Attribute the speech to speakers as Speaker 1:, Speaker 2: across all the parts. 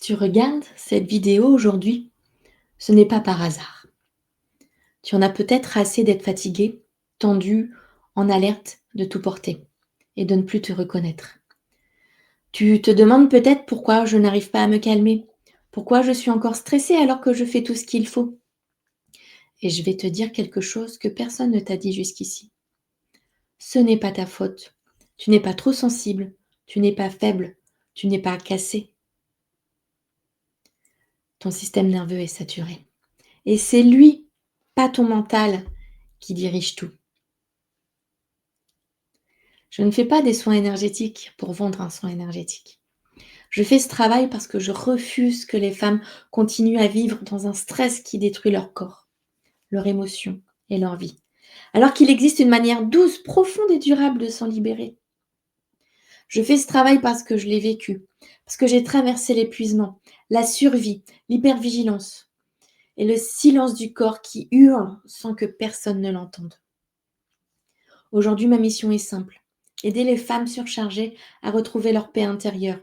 Speaker 1: tu regardes cette vidéo aujourd'hui, ce n'est pas par hasard. Tu en as peut-être assez d'être fatigué, tendu, en alerte, de tout porter et de ne plus te reconnaître. Tu te demandes peut-être pourquoi je n'arrive pas à me calmer, pourquoi je suis encore stressée alors que je fais tout ce qu'il faut. Et je vais te dire quelque chose que personne ne t'a dit jusqu'ici. Ce n'est pas ta faute. Tu n'es pas trop sensible, tu n'es pas faible, tu n'es pas cassé. Ton système nerveux est saturé. Et c'est lui, pas ton mental, qui dirige tout. Je ne fais pas des soins énergétiques pour vendre un soin énergétique. Je fais ce travail parce que je refuse que les femmes continuent à vivre dans un stress qui détruit leur corps, leur émotion et leur vie. Alors qu'il existe une manière douce, profonde et durable de s'en libérer. Je fais ce travail parce que je l'ai vécu, parce que j'ai traversé l'épuisement, la survie, l'hypervigilance et le silence du corps qui hurle sans que personne ne l'entende. Aujourd'hui, ma mission est simple. Aider les femmes surchargées à retrouver leur paix intérieure,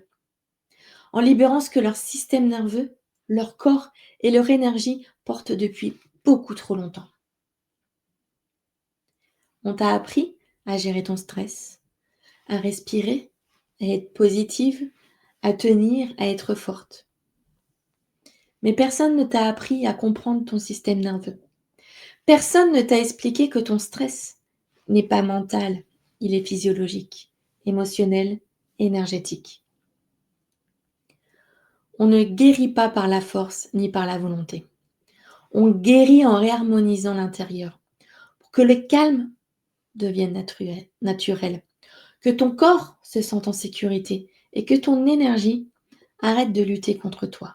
Speaker 1: en libérant ce que leur système nerveux, leur corps et leur énergie portent depuis beaucoup trop longtemps. On t'a appris à gérer ton stress, à respirer, à être positive, à tenir, à être forte. Mais personne ne t'a appris à comprendre ton système nerveux. Personne ne t'a expliqué que ton stress n'est pas mental, il est physiologique, émotionnel, énergétique. On ne guérit pas par la force ni par la volonté. On guérit en réharmonisant l'intérieur pour que le calme devienne naturel, que ton corps se sente en sécurité et que ton énergie arrête de lutter contre toi.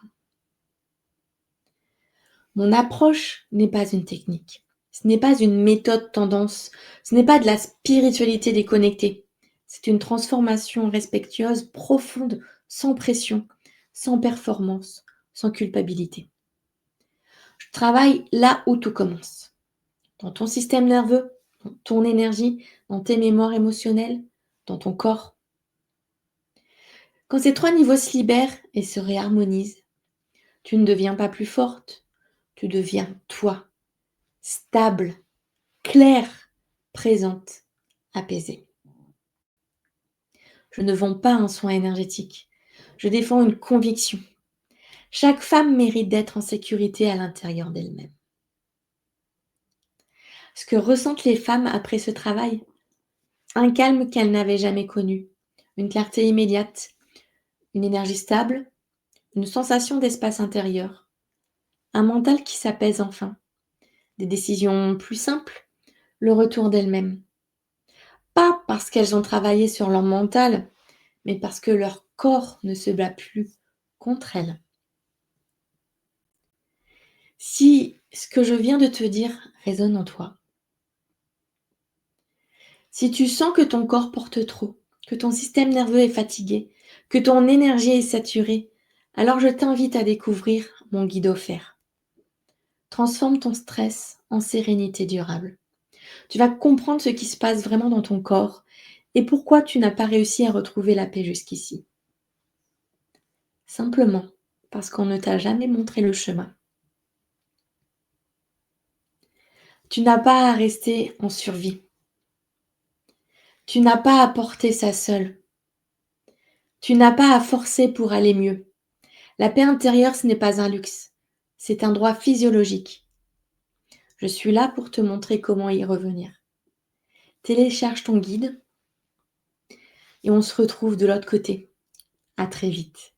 Speaker 1: Mon approche n'est pas une technique, ce n'est pas une méthode tendance, ce n'est pas de la spiritualité déconnectée. C'est une transformation respectueuse, profonde, sans pression, sans performance, sans culpabilité. Je travaille là où tout commence, dans ton système nerveux, dans ton énergie, dans tes mémoires émotionnelles, dans ton corps. Quand ces trois niveaux se libèrent et se réharmonisent, tu ne deviens pas plus forte, tu deviens toi, stable, claire, présente, apaisée. Je ne vends pas un soin énergétique, je défends une conviction. Chaque femme mérite d'être en sécurité à l'intérieur d'elle-même. Ce que ressentent les femmes après ce travail, un calme qu'elles n'avaient jamais connu, une clarté immédiate, une énergie stable, une sensation d'espace intérieur, un mental qui s'apaise enfin, des décisions plus simples, le retour d'elles-mêmes. Pas parce qu'elles ont travaillé sur leur mental, mais parce que leur corps ne se bat plus contre elles. Si ce que je viens de te dire résonne en toi, si tu sens que ton corps porte trop, que ton système nerveux est fatigué, que ton énergie est saturée, alors je t'invite à découvrir mon guide offert. Transforme ton stress en sérénité durable. Tu vas comprendre ce qui se passe vraiment dans ton corps et pourquoi tu n'as pas réussi à retrouver la paix jusqu'ici. Simplement parce qu'on ne t'a jamais montré le chemin. Tu n'as pas à rester en survie. Tu n'as pas à porter ça seul. Tu n'as pas à forcer pour aller mieux. La paix intérieure, ce n'est pas un luxe. C'est un droit physiologique. Je suis là pour te montrer comment y revenir. Télécharge ton guide et on se retrouve de l'autre côté. À très vite.